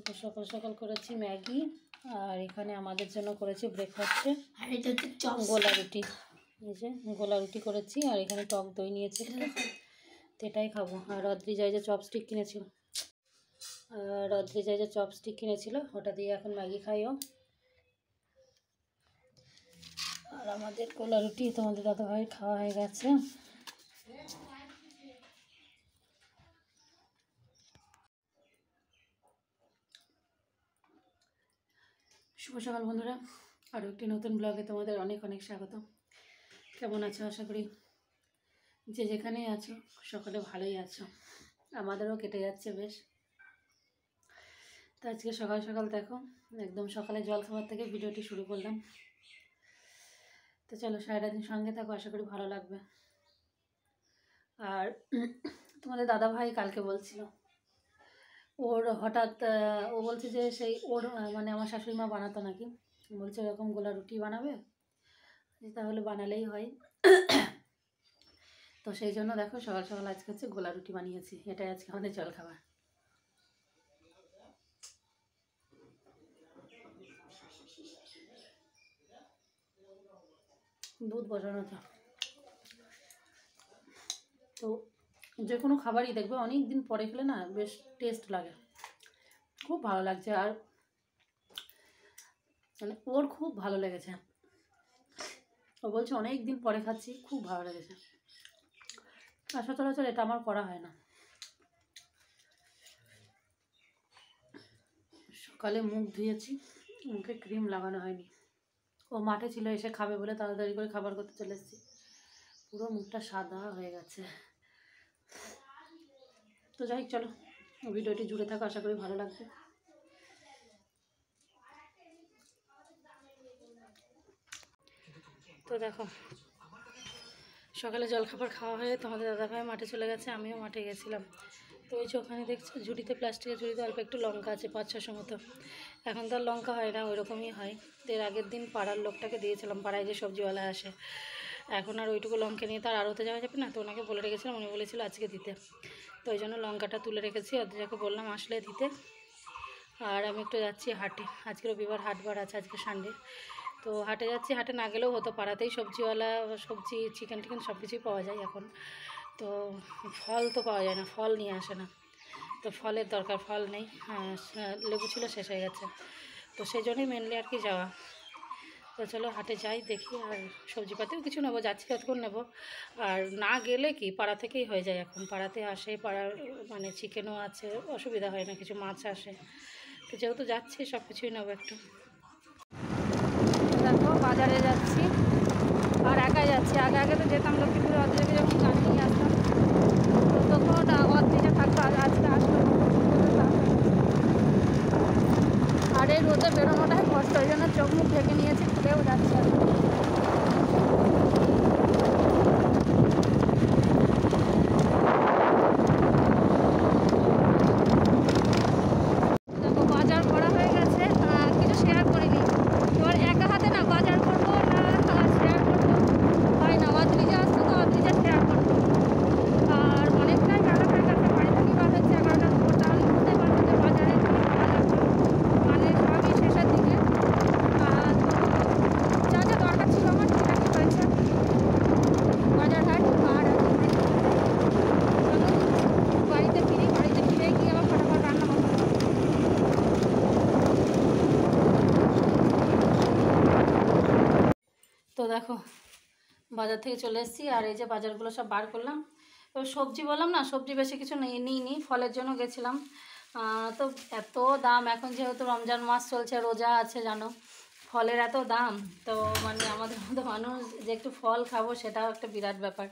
তো সকাল সকাল করেছি ম্যাগি, আর এখানে আমাদের জন্য করেছি ব্রেকফাস্টে আর এটা হচ্ছে গোলা রুটি। এই যে গোলা রুটি করেছি, আর এখানে টক দই নিয়েছি, তো এটাই খাবো। আর অদ্রিজা যে চপস্টিক কিনেছিল, ওটা দিয়ে এখন ম্যাগি খাইও। আর আমাদের গোলা রুটি তোমাদের দাদাভাইয়ের খাওয়া হয়ে গেছে। শুভ সকাল বন্ধুরা, আরও একটি নতুন ব্লগে তোমাদের অনেক অনেক স্বাগত। কেমন আছো? আশা করি যে যেখানেই আছো সকলে ভালোই আছো। আমাদেরও কেটে যাচ্ছে বেশ। তো আজকে সকাল সকাল দেখো, একদম সকালে জল খাবার থেকে ভিডিওটি শুরু করলাম। তো চলো সারাটা দিন সঙ্গে থাকো, আশা করি ভালো লাগবে। আর তোমাদের দাদাভাই কালকে বলছিল, ওর হঠাৎ ও বলছে যে সেই ওর মানে আমার শাশুড়ি মা বানাতো নাকি, বলছে এরকম গোলা রুটি বানাবে, তাহলে বানালেই হয়। তো সেই জন্য দেখো সকাল সকাল আজকে হচ্ছে গোলা রুটি বানিয়েছি, এটাই আজকে আমাদের জল খাবার। দুধ বসানো আছে। তো যে কোনো খাবারই দেখবে অনেক দিন পরে খেলে না বেশ টেস্ট লাগে, খুব ভালো লাগছে। আর মানে ওর খুব ভালো লেগেছে, ও বলছে অনেক দিন পরে খাচ্ছি, খুব ভালো লেগেছে। আর সচরাচর এটা আমার করা হয় না। সকালে মুখ ধুয়েছি, মুখে ক্রিম লাগানো হয়নি। ও মাঠে ছিল, এসে খাবে বলে তাড়াতাড়ি করে খাবার করতে চলে এসেছি, পুরো মুখটা সাদা হয়ে গেছে। তো যাই হোক, চলো ভিডিওটি জুড়ে থাকো, আশা করি ভালো লাগবে। তো দেখো সকালে জলখাবার খাওয়া হয়ে তোমাদের দাদাভাই মাঠে চলে গেছে, আমিও মাঠে গেছিলাম। তো ওই যে ওখানে দেখছো ঝুড়িতে, প্লাস্টিকের ঝুড়িতে অল্প একটু লঙ্কা আছে, 5-600 মতো। এখন তো আর লঙ্কা হয় না, ওই রকমই হয়। তো এর আগের দিন পাড়ার লোকটাকে দিয়েছিলাম, পাড়ায় যে সবজিওয়ালা আসে, এখন আর ওইটুকু লঙ্কা নিয়ে তার আড়তে যাওয়া যাবে না, তো ওনাকে বলে রেখেছিলাম, উনি বলেছিল আজকে দিতে। তো ওই জন্য লঙ্কাটা তুলে রেখেছি, অদ্রিজাকে বললাম আসলে দিতে। আর আমি একটু যাচ্ছি হাটে, আজকে রবিবার হাটবার আছে, আজকে সানডে। তো হাটে যাচ্ছি, হাটে না গেলেও হতো, পাড়াতেই সবজিওয়ালা সবজি চিকেন টিকেন সব কিছুই পাওয়া যায় এখন। তো ফল তো পাওয়া যায় না, ফল নিয়ে আসে না, তো ফলের দরকার, ফল নেই। লেবু ছিল, শেষ হয়ে গেছে, তো সেই জন্যই মেনলি আর কি যাওয়া। তো চলো হাটে যাই, দেখি। আর সবজিপাতিও কিছু নেবো, যাচ্ছি কতক্ষণ নেবো। আর না গেলে কি পাড়া থেকেই হয়ে যায়, এখন পাড়াতে আসে, পাড়ার মানে চিকেনও আছে, অসুবিধা হয় না, কিছু মাছ আসে। তো যেহেতু যাচ্ছি সব কিছুই নেবো একটু। দেখো বাজারে যাচ্ছি, আর একাই যাচ্ছি। আগে আগে তো যেতাম লক্ষ্মীপুরে, অদ্রিজাকে যখন গাড়ি নিয়ে আসতাম তখন অদ্রিজা থাকতো, আজকে আসলো। আর এই রোদে বেরোনোটাই কষ্ট, ওই জন্য চোখ মুখ ঢেকে নিয়েছি, খুলেও যাচ্ছে। দেখো বাজার করা হয়ে গেছে, কিছু শেয়ার করিনি। এবার একা হাতে না বাজার করবো না শেয়ার করবো হয় না, অদ্রিজা আসতো তো অদ্রিজা শেয়ার করতো। আর অনেকটাই বেলা হয়ে গেছে, বাড়ি থেকে বার হচ্ছে 11টার উপর, তাহলে বুঝতে পারবো যে বাজারে কী পাওয়া যাচ্ছে, মানে সবই শেষের দিকে। তো যা যা দরকার ছিল আমার ঠিকঠাকই হয়েছে বাজারঘাট। আর বাড়িতে ফিরে গিয়ে আবার ফটাফট রান্না করতে হবে। তো দেখো বাজার থেকে চলে এসেছি, আর এই যে বাজারগুলো সব বার করলাম। তো সবজি বললাম না, সবজি বেশি কিছু নিইনি, ফলের জন্য গেছিলাম। তো এত দাম এখন, যেহেতু রমজান মাস চলছে, রোজা আছে জানো, ফলের এত দাম। তো মানে আমাদের মতো মানুষ যে একটু ফল খাবো সেটাও একটা বিরাট ব্যাপার।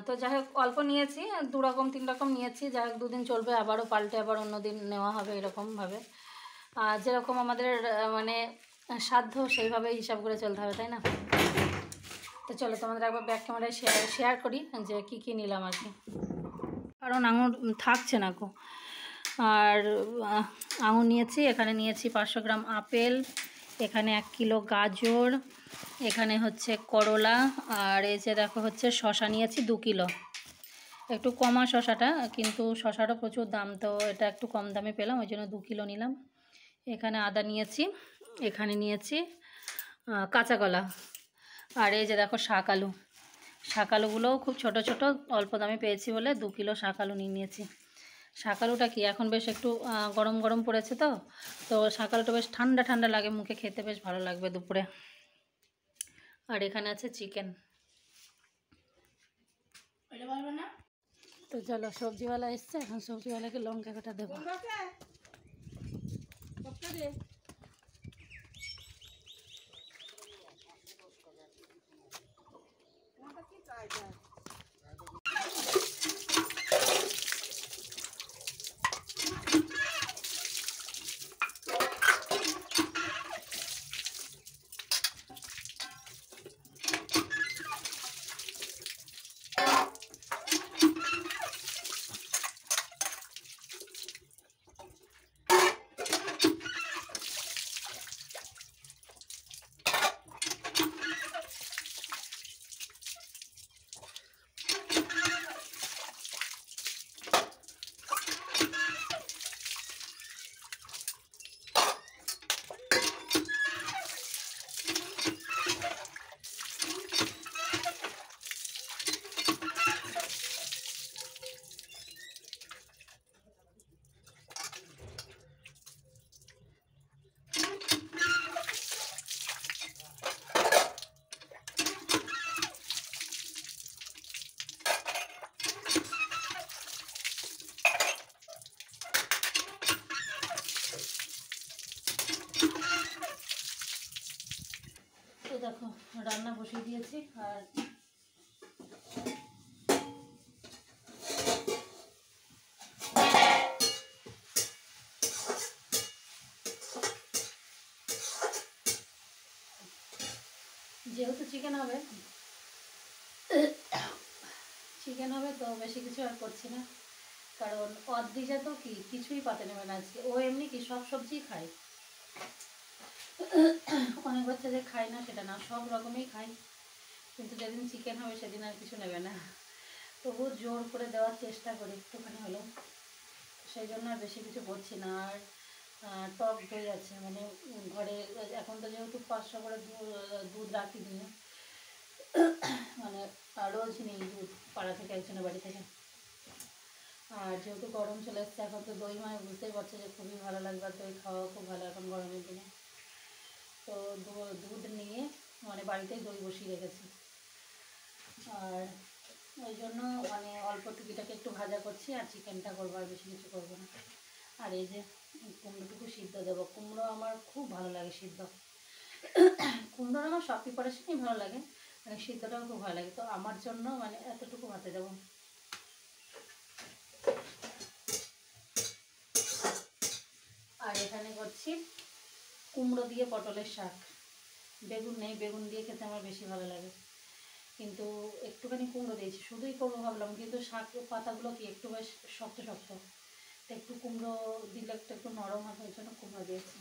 তো যাই হোক অল্প নিয়েছি, 2 রকম 3 রকম নিয়েছি, যাই হোক 2 দিন চলবে, আবারও পাল্টে আবার অন্য দিন নেওয়া হবে এরকমভাবে। যেরকম আমাদের মানে সাধ্য সেইভাবেই হিসাব করে চলতে হবে, তাই না? তো চলো তোমাদের একবার ব্যাক ক্যামেরায় শেয়ার করি যে কী নিলাম আর কি, কারণ আঙুর থাকছে না গো। আর আঙুর নিয়েছি, এখানে নিয়েছি 500 গ্রাম আপেল, এখানে 1 কিলো গাজর, এখানে হচ্ছে করলা, আর এই যে দেখো হচ্ছে শসা নিয়েছি 2 কিলো। একটু কমা শশাটা, কিন্তু শশাটা প্রচুর দাম, তো এটা একটু কম দামে পেলাম, ওই জন্য 2 কিলো নিলাম। এখানে আদা নিয়েছি, এখানে নিয়েছি কাঁচা কলা, আর এই যে দেখো শাক আলু। শাক আলুগুলোও খুব ছোট ছোট, অল্প দামে পেয়েছি বলে 2 কিলো শাক আলু নিয়ে নিয়েছি। শাক আলুটা কি এখন বেশ একটু গরম গরম পড়েছে, তো তো শাক আলুটা বেশ ঠান্ডা ঠান্ডা লাগে, মুখে খেতে বেশ ভালো লাগবে দুপুরে। আর এখানে আছে চিকেন। তো চলো, সবজিওয়ালা এসছে, এখন সবজিওয়ালাকে লঙ্কা কাটা দেবো। তো দেখো, রান্না বসিয়ে দিয়েছি। আর যেহেতু চিকেন হবে তো বেশি কিছু আর করছি না, কারণ অদ্রিজা তো কিছুই পাতে নেবে না আজকে। ও এমনি কি সব সবজি খায়, অনেক বাচ্চা যে খায় না সেটা না, সব রকমই খায়, কিন্তু যেদিন চিকেন হবে সেদিন আর কিছু নেবে না। তবু জোর করে দেওয়ার চেষ্টা করি একটুখানি হলেও, সেই জন্য আর বেশি কিছু করছি না। আর টক দই আছে, মানে ঘরে এখন তো যেহেতু 500 করে দুধ রাখি দিনে, মানে রোজ নিই দুধ পাড়া থেকে, একজনের বাড়ি থেকে। আর যেহেতু গরম চলে এসছে, এখন তো দই মানে বুঝতেই পারছে যে খুবই ভালো লাগবে, আর দই খাওয়া খুব ভালো এখন গরমের দিনে। তো দুধ নিয়ে মানে বাড়িতেই দই বসিয়ে রেখেছি, আর ওই জন্য মানে অল্প টুকিটাকে একটু ভাজা করছি, আর চিকেনটা করবো, আর বেশি কিছু করবো না। আর এই যে কুমড়োটুকু সিদ্ধ দেবো, কুমড়ো আমার খুব ভালো লাগে সিদ্ধ। কুমড়োর আমার সব প্রিপারেশনই ভালো লাগে, মানে সিদ্ধটাও খুব ভালো লাগে, তো আমার জন্য মানে এতটুকু ভাতে দেবো। আর এখানে করছি কুমড়ো দিয়ে পটলের শাক। বেগুন নেই, বেগুন দিয়ে খেতে আমার বেশি ভালো লাগে, কিন্তু একটুখানি কুমড়ো দিয়েছি, শুধুই করবো ভাবলাম, কিন্তু শাক পাতাগুলো কি একটু বেশ শক্ত শক্ত, একটু কুমড়ো দিলে একটু নরম হবে, ওই জন্য কুমড়ো দিয়েছি।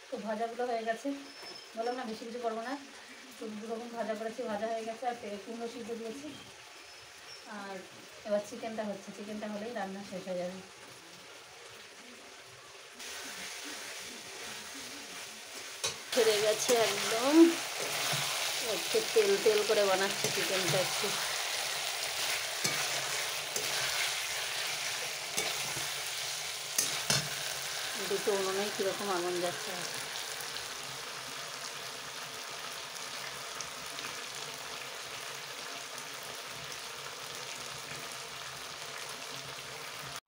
তো ভাজাগুলো হয়ে গেছে, বললাম না বেশি কিছু করবো না, দু রকম ভাজা করেছি, ভাজা হয়ে গেছে, আর কুমড়ো সিদ্ধ দিয়েছি। আর এবার চিকেনটা হচ্ছে, চিকেনটা হলেই রান্না শেষ হয়ে যাবে। ফেরে গেছে একদম, একটু তেল তেল করে বানাচ্ছে চিকেনটা একটু। দুটো উনুনে কীরকম আগুন যাচ্ছে।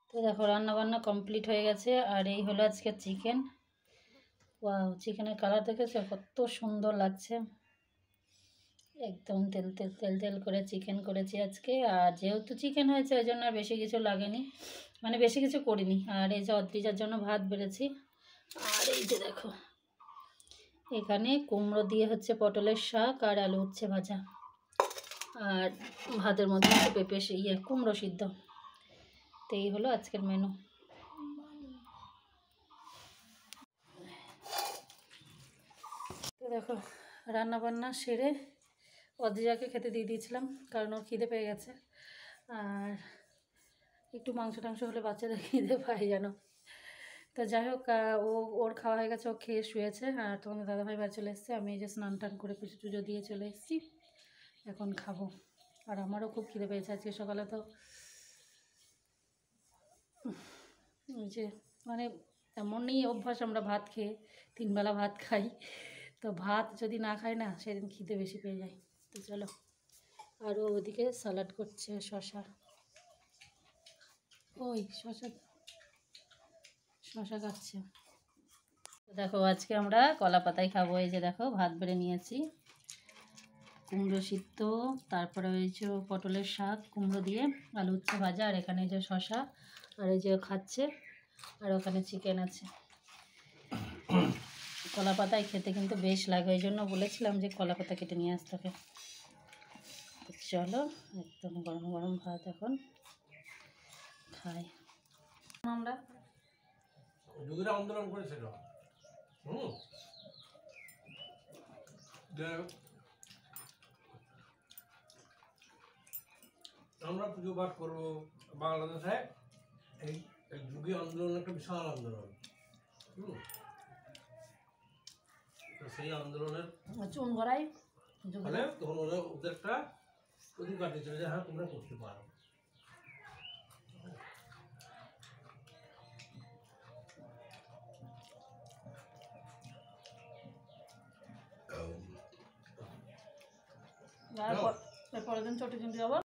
তো দেখো রান্নাবান্না কমপ্লিট হয়ে গেছে, আর এই হলো আজকে চিকেন। ওয়াও, চিকেনের কালার দেখেছো কত সুন্দর লাগছে, একদম তেল তেল তেল তেল করে চিকেন করেছি আজকে। আর যেহেতু চিকেন হয়েছে ওই জন্য আর বেশি কিছু লাগেনি, মানে বেশি কিছু করিনি। আর এই যে অদ্রিজার জন্য ভাত বেড়েছি। আর এই যে দেখো এখানে কুমড়ো দিয়ে হচ্ছে পটলের শাক, আর আলু হচ্ছে ভাজা, আর ভাতের মধ্যে হচ্ছে পেঁপে কুমড়ো সিদ্ধ। তো এই হলো আজকের মেনু। তো দেখো রান্না বান্না সেরে অদ্রিজাকে খেতে দিয়ে দিয়েছিলাম, কারণ ওর খিদে পেয়ে গেছে। আর একটু মাংস টাংস হলে বাচ্চাদের খিদে পায় জানো। তো যাই হোক ওর খাওয়া হয়ে গেছে, ও খেয়ে শুয়েছে। আর তোমাদের দাদাভাই বাড়ি চলে এসেছে। আমি এই যে স্নান টান করে পুজো টুজো দিয়ে চলে এসেছি, এখন খাবো। আর আমারও খুব খিদে পেয়েছে আজকে সকালে। তো ওই যে মানে এমনই অভ্যাস, আমরা ভাত খেয়ে 3 বেলা ভাত খাই। তো ভাত যদি না খাই না সেদিন খিদে বেশি পেয়ে যায়। তো চলো। আরও ওদিকে স্যালাড করছে শশা, ওই শশা শশা কাটছে। দেখো আজকে আমরা কলা পাতায় খাবো। এই যে দেখো ভাত বেড়ে নিয়েছি, কুমড়ো সিদ্ধ, তারপরে ওই যে পটলের শাক কুমড়ো দিয়ে, আলু উচ্ছে ভাজা, আর এখানে যে শশা, আর এই যে খাচ্ছে, আর ওখানে চিকেন আছে। কলা পাতায় খেতে কিন্তু বেশ লাগে, ওই জন্য বলেছিলাম যে কলা পাতা কেটে নিয়ে আসতে হবে। চলো একদম গরম গরম ভাত এখন খাই আমরা। আন্দোলন করেছিল আমরা পুজো পাঠ করবো বাংলাদেশে। এই যুগী আন্দোলন একটা বিশাল আন্দোলন। তো সেই আন্দোলনের চুন গড়াই ফলে তখন ওদের একটা অধিকার দিয়েছিল যে হ্যাঁ তোমরা করতে পারো। পরের দিন চটি দিন যাবো।